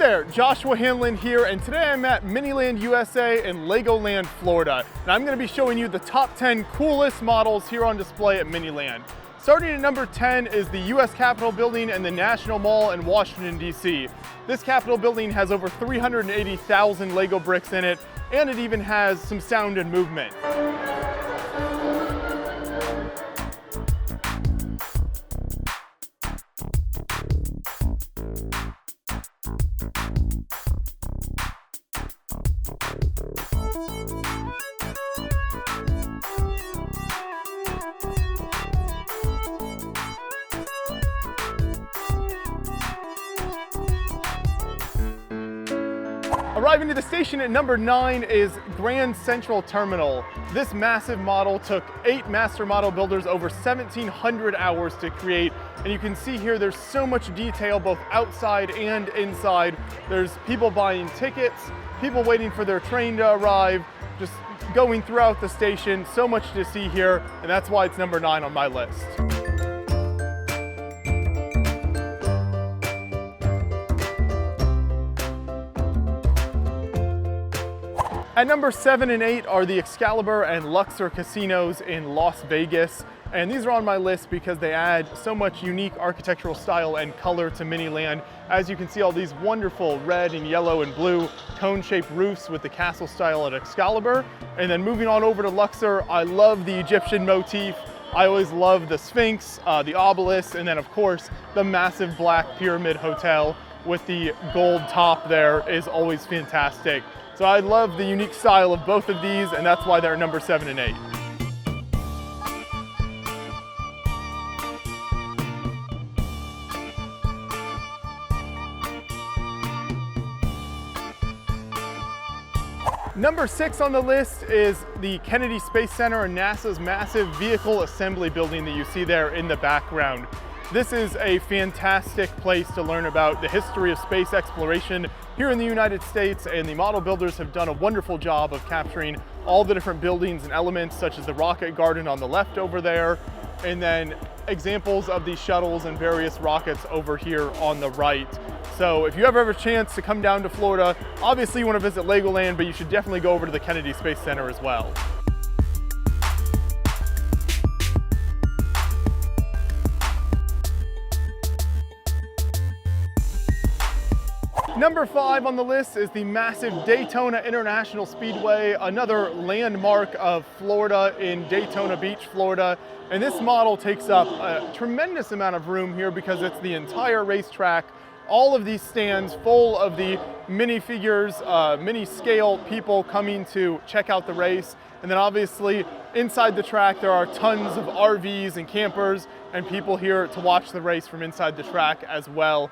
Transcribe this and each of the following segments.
there, Joshua Hanlon here, and today I'm at Miniland USA in LEGOLAND Florida. And I'm going to be showing you the top 10 coolest models here on display at Miniland. Starting at number 10 is the US Capitol Building and the National Mall in Washington, D.C. This Capitol Building has over 380,000 Lego bricks in it, and it even has some sound and movement. Arriving to the station at number 9 is Grand Central Terminal. This massive model took 8 master model builders over 1,700 hours to create. And you can see here there's so much detail both outside and inside. There's people buying tickets, people waiting for their train to arrive, just going throughout the station. So much to see here, and that's why it's number 9 on my list. At number 7 and 8 are the Excalibur and Luxor casinos in Las Vegas. And these are on my list because they add so much unique architectural style and color to Miniland. As you can see, all these wonderful red and yellow and blue cone-shaped roofs with the castle style at Excalibur. And then moving on over to Luxor, I love the Egyptian motif. I always love the Sphinx, the obelisk, and then of course, the massive black pyramid hotel with the gold top there is always fantastic. So I love the unique style of both of these, and that's why they're number 7 and 8. Number 6 on the list is the Kennedy Space Center and NASA's massive vehicle assembly building that you see there in the background. This is a fantastic place to learn about the history of space exploration here in the United States, and the model builders have done a wonderful job of capturing all the different buildings and elements, such as the rocket garden on the left over there, and then examples of these shuttles and various rockets over here on the right. So if you ever have a chance to come down to Florida, obviously you want to visit LEGOLAND, but you should definitely go over to the Kennedy Space Center as well. Number 5 on the list is the massive Daytona International Speedway, another landmark of Florida in Daytona Beach, Florida. And this model takes up a tremendous amount of room here because it's the entire racetrack. All of these stands full of the minifigures, mini scale people coming to check out the race. And then obviously inside the track there are tons of RVs and campers and people here to watch the race from inside the track as well.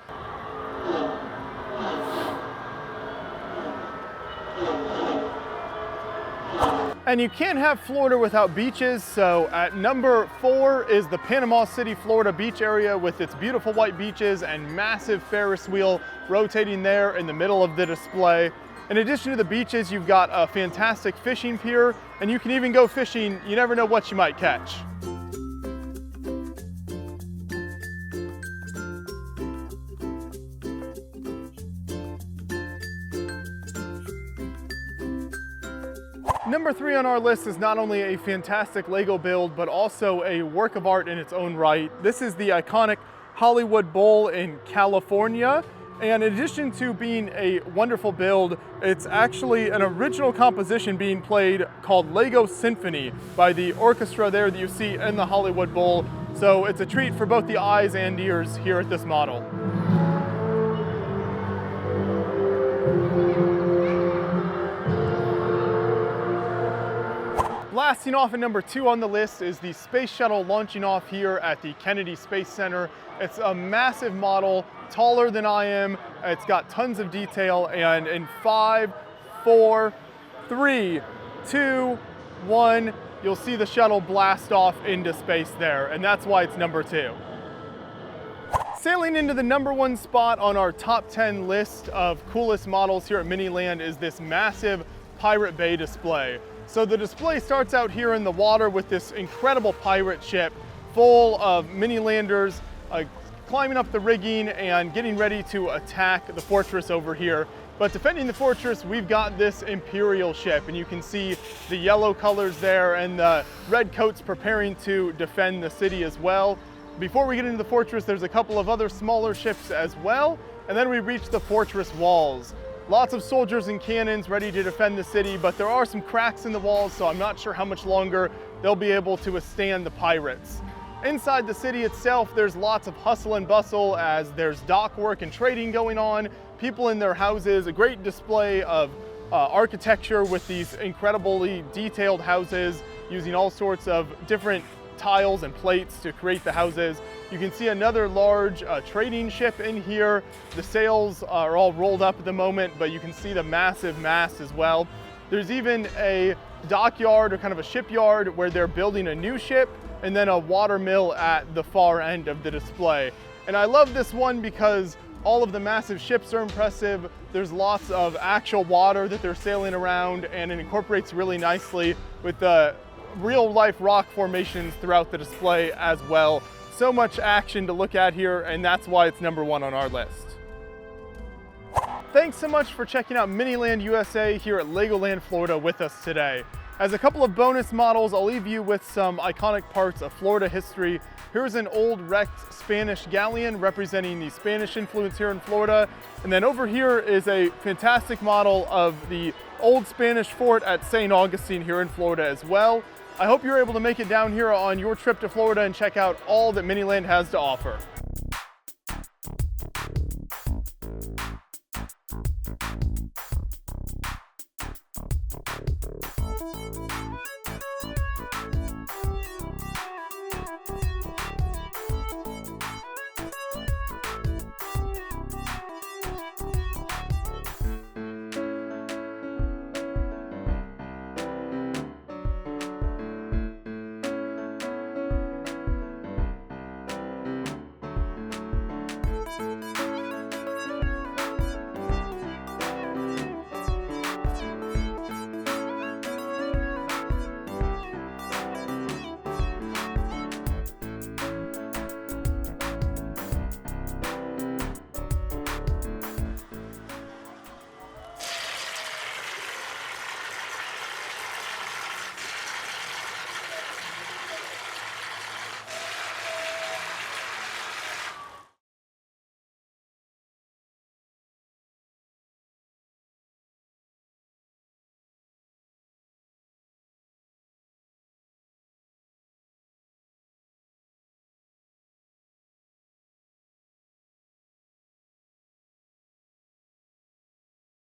And you can't have Florida without beaches, so at number 4 is the Panama City, Florida beach area with its beautiful white beaches and massive Ferris wheel rotating there in the middle of the display. In addition to the beaches, you've got a fantastic fishing pier, and you can even go fishing. You never know what you might catch. Number 3 on our list is not only a fantastic Lego build, but also a work of art in its own right. This is the iconic Hollywood Bowl in California. And in addition to being a wonderful build, it's actually an original composition being played called Lego Symphony by the orchestra there that you see in the Hollywood Bowl. So it's a treat for both the eyes and ears here at this model. Blasting off at number 2 on the list is the Space Shuttle launching off here at the Kennedy Space Center. It's a massive model, taller than I am. It's got tons of detail, and in 5, 4, 3, 2, 1, you'll see the shuttle blast off into space there, and that's why it's number 2. Sailing into the number 1 spot on our top 10 list of coolest models here at Miniland is this massive Pirate Bay display. So the display starts out here in the water with this incredible pirate ship full of Minilanders, climbing up the rigging and getting ready to attack the fortress over here. But defending the fortress, we've got this Imperial ship, and you can see the yellow colors there and the red coats preparing to defend the city as well. Before we get into the fortress, there's a couple of other smaller ships as well, and then we reach the fortress walls. Lots of soldiers and cannons ready to defend the city, but there are some cracks in the walls, so I'm not sure how much longer they'll be able to withstand the pirates. Inside the city itself, there's lots of hustle and bustle as there's dock work and trading going on, people in their houses, a great display of architecture with these incredibly detailed houses using all sorts of different tiles and plates to create the houses. You can see another large trading ship in here. The sails are all rolled up at the moment, but you can see the massive mast as well. There's even a dockyard or kind of a shipyard where they're building a new ship, and then a water mill at the far end of the display. And I love this one because all of the massive ships are impressive. There's lots of actual water that they're sailing around, and it incorporates really nicely with the real life rock formations throughout the display as well. So much action to look at here, and that's why it's #1 on our list. Thanks so much for checking out Miniland USA here at LEGOLAND Florida with us today. As a couple of bonus models, I'll leave you with some iconic parts of Florida history. Here's an old wrecked Spanish galleon representing the Spanish influence here in Florida. And then over here is a fantastic model of the old Spanish fort at St. Augustine here in Florida as well. I hope you're able to make it down here on your trip to Florida and check out all that Miniland has to offer.